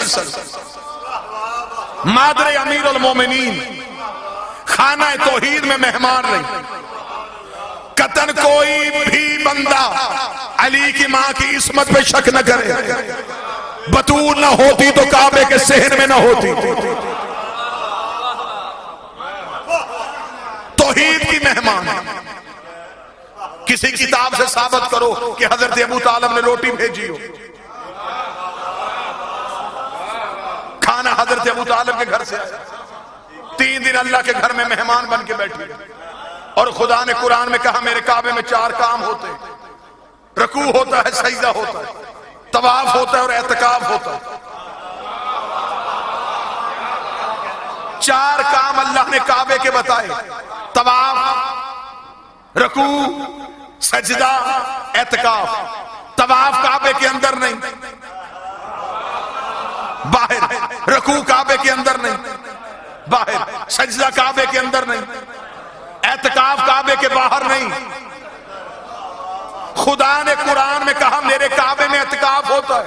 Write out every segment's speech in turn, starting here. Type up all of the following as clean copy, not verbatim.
मुसलसल मादरे अमीरुल मोमिनीन खाना तौहीद में मेहमान रही। कतन कोई भी बंदा अली की मां की इस्मत पे शक न करे। बतूल न होती तो काबे के सहन में न होती। तौहीद की मेहमान। किसी किताब से साबित करो कि हजरत अबू तालिब ने रोटी भेजी हो। खाना हजरत अबू तालिब के घर से आया। 3 दिन अल्लाह के घर में मेहमान बन के बैठी। और खुदा ने कुरान में कहा मेरे काबे में 4 काम होते। रकू होता है, सजदा होता है, तवाफ होता है और एतकाफ होता है। 4 काम अल्लाह ने काबे के बताए। तवाफ, रकू, सजदा, एतकाफ। तवाफ काबे के अंदर नहीं, बाहर। रकू काबे के अंदर नहीं, बाहर। सजदा काबे के अंदर नहीं, एतकाफ काबे के बाहर नहीं। खुदा ने कुरान में कहा मेरे काबे में एतकाफ होता है।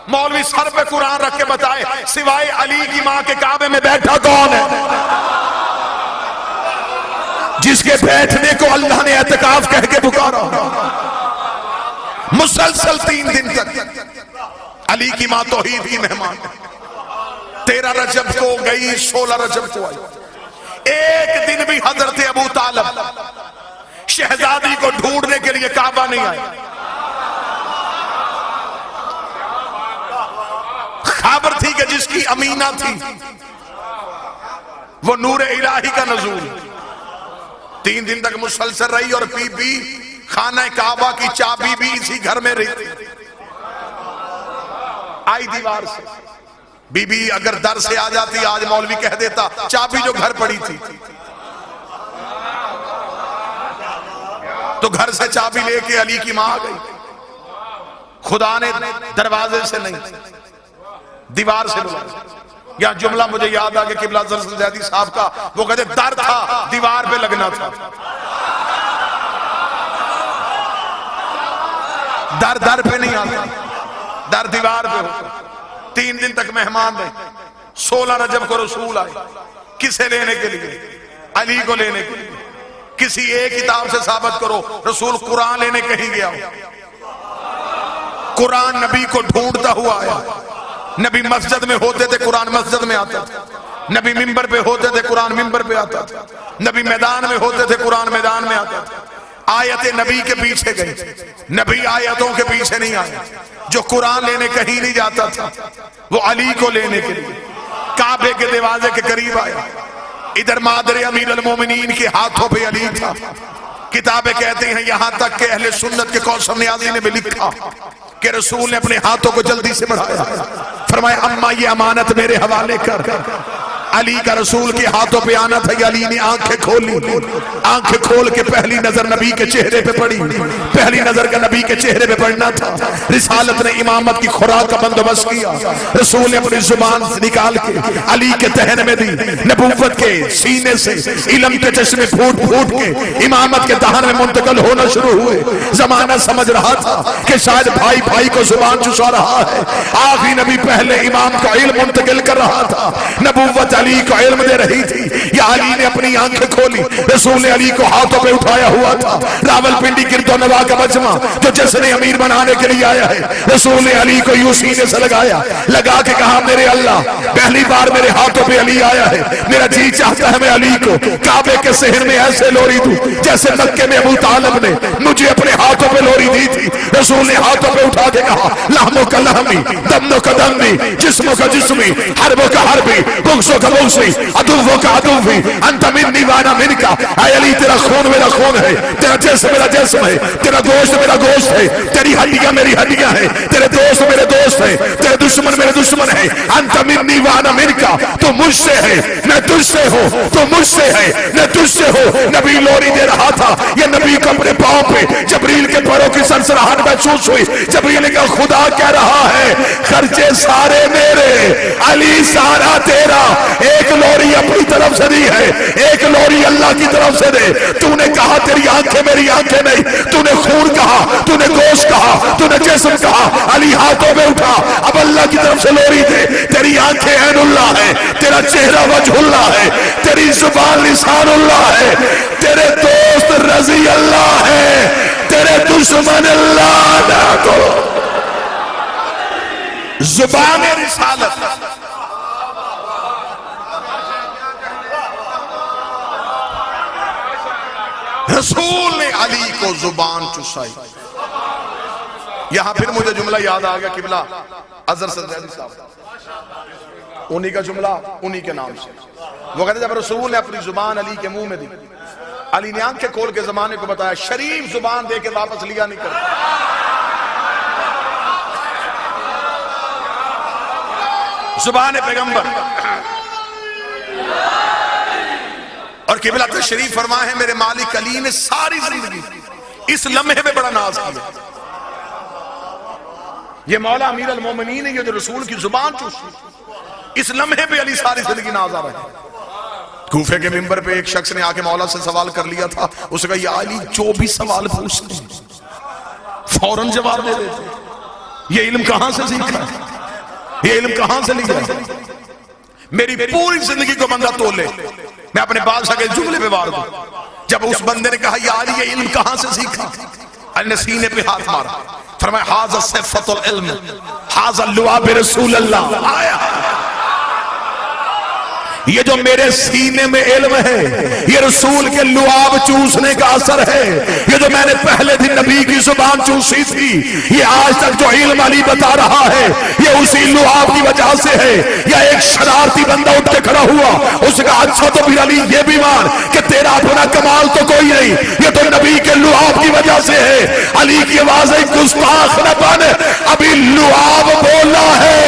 मौलवी सर पे कुरान रख के बताए सिवाय अली की मां के काबे में बैठा कौन है जिसके बैठने को अल्लाह ने एतकाफ कह के पुकारा। मुसलसल 3 दिन तक अली की मां तौहीद की मेहमान। 13 रजब को गई, 16 रजब को आई। एक दिन भी हजरत अबू तालिब शहजादी को ढूंढने के लिए काबा नहीं आए। खबर थी कि जिसकी अमीना थी वो नूर इलाही का नजूल। 3 दिन तक मुसलसल रही और बीबी खाना काबा की चाबी भी इसी घर में रही। आई दीवार से। बीबी अगर दर से आ जाती, आज मौलवी कह देता चाबी जो घर पड़ी थी, तो घर से चाबी लेके अली की मां आ गई। खुदा ने दरवाजे से नहीं, दीवार से बुलाया। यह जुमला मुझे याद आ गया किबला जैदी साहब का। वो कहते दर था, दीवार पे लगना था। दर दर पे नहीं आता, दर दीवार पे होता। 3 दिन तक मेहमान रहे। 16 रजब को रसूल आए। किसे लेने के लिए? अली को लेने के लिए। किसी एक किताब से साबित करो रसूल कुरान लेने कहीं गया हो। कुरान नबी को ढूंढता हुआ आया। नबी मस्जिद में होते थे, कुरान मस्जिद में आता था। नबी मिंबर पे होते थे, कुरान मिंबर पे आता था। नबी मैदान में होते थे, कुरान मैदान में आता था। आयतें नबी के पीछे गई, नबी आयतों के पीछे नहीं आया। जो कुरान लेने कहीं नहीं जाता था वो अली को लेने के लिए काबे के दरवाजे के करीब आया। इधर मादरे अमीरुल मोमिनीन के हाथों पे अली था। किताबें कहते हैं यहां तक कि अहले सुन्नत के कौसम नियाज़ी ने भी लिखा कि रसूल ने अपने हाथों को जल्दी से बढ़ाया। फरमाया अम्मा ये अमानत मेरे हवाले कर। अली का रसूल के हाथों पे आना था। अली ने आंखें खोली। आंखें खोल के पहली नजर नबी के चेहरे पे पड़ी। पहली नजर का नबी के चेहरे पे पड़ना था। रिसालत ने इमामत की खुराक का बंदोबस्त किया। रसूल ने अपनी जुबान से निकाल के अली के तहन में दी। नबूवत के सीने से इल्म के चश्मे फूट फूट के इमामत के दहन में मुंतकिल होना शुरू हुए। जमाना समझ रहा था कि शायद भाई भाई को जुबान चुसा रहा है। आखिरी नबी पहले इमाम का इल्म मुंतकिल कर रहा था। नबूवत अली को इल्म दे रही थी। या अली ने अपनी आंखें खोली। रसूल ने अली को हाथों पे उठाया हुआ था। रावलपिंडी गिरदो नवा का मजमा जो जश्न अमीर बनाने के लिए आया है। रसूल ने अली को यूं सीने से लगाया, लगा के कहा मेरे अल्लाह पहली बार मेरे हाथों पे अली आया है। मेरा जी चाहता है मैं अली को काबे के शहर में ऐसे लोरी दूं जैसे मक्के में अबू तालिब ने मुझे अपने हाथों पे लोरी दी थी। रसूल ने हाथों पे उठा के कहा लहमो का लहमी, दमनो का दमी, जिस्मो का जिस्मी, हरबो का हरबी, बुग्सो का बुग्सी, अदुव्वो का अदुव्वी, अंत मिन्नी वाना मिनका। ऐ अली तेरा खून मेरा खून है, तेरा जिस्म मेरा जिस्म है, तेरा गोश्त मेरा गोश्त है, तेरी हड्डियां मेरी हड्डियां हैं, तेरे दोस्त मेरे दोस्त हैं, तेरे दुश्मन मेरे दुश्मन है। अंत मिन्नी वाना मिनका। तो मुझसे है, मैं तुझसे हूं, तो मुझसे है, मैं तुझसे हूं। नबी लोरी दे रहा था। ये नबी को अपने पांव पे जबरील के पैरों की सनसनाहट महसूस हुई। जबरील का खुदा कह रहा है खर्चे सारे मेरे, अली सारा तेरा। एक लोरी अपनी तरफ से दी है, एक लोरी अल्लाह की तरफ से दे। तूने कहा तेरी आंखें मेरी आंखें नहीं, तूने खून कहा, तूने गोश्त कहा, तूने जिस्म कहा। अली हाथों में उठा, अब अल्लाह की तरफ सलोरी थे, तेरी आंखें ऐनुल्लाह है, तेरा चेहरा वजहुल्लाह है, तेरी जुबान लिसानुल्लाह है, तेरे दोस्त रजी अल्लाह है, तेरे दुश्मन अल्लाह ना को। जुबान रिसालत, रसूल ने अली को जुबान चुसाई। यहां फिर मुझे जुमला याद आ गया, किबला अजहर सज्जादी साहब, उन्हीं का जुमला उन्हीं के नाम से। वो कहते जब रसूल ने अपनी जुबान अली के मुंह में दी, अली ने आंखें खोल के जमाने को बताया, शरीफ जुबान दे के वापस लिया नहीं कर। जुबान पैगंबर और किबला तशरीफ फरमा है, मेरे मालिक अली ने सारी जिंदगी इस लम्हे में बड़ा नाज किया। ये मौला अमीर अल मोमिनीन है, ये जो रसूल की जुबान चूसी, इस लम्हे पे अली सारी जिंदगी नाज आ रहा है। कूफे के मिंबर पे एक शख्स ने आके मौला से सवाल कर लिया था, उसने कहा, या अली जो भी सवाल पूछते फौरन जवाब दे देते, ये इल्म कहां से सीखा, ये इल्म कहां से लिया? मेरी पूरी जिंदगी को बंदा तोले, मैं अपने बादशाह के जुमले पे वार दूं। जब उस बंदे ने कहा, या अली ये इल्म कहां से सीखा, अली ने सीने पे हाथ मारा, फरमाया, हाज़ा सिफ़तुल इल्म, हाज़ा लुआब रसूल अल्लाह। आया ये जो मेरे सीने में इल्म है, ये रसूल के लुआब चूसने का असर है। ये जो मैंने पहले दिन नबी की जुबान चूसी थी, ये आज तक जो इल्म अली बता रहा है, ये उसी लुआब की वजह से है। या एक शरारती बंदा उठ के खड़ा हुआ, उसका अच्छा तो फिर अली ये भी मान कि तेरा अपना कमाल तो कोई नहीं, ये तो नबी के लुआब की वजह से है। अली की आवाज गुस्ताख न बन, अभी लुआब बोला है,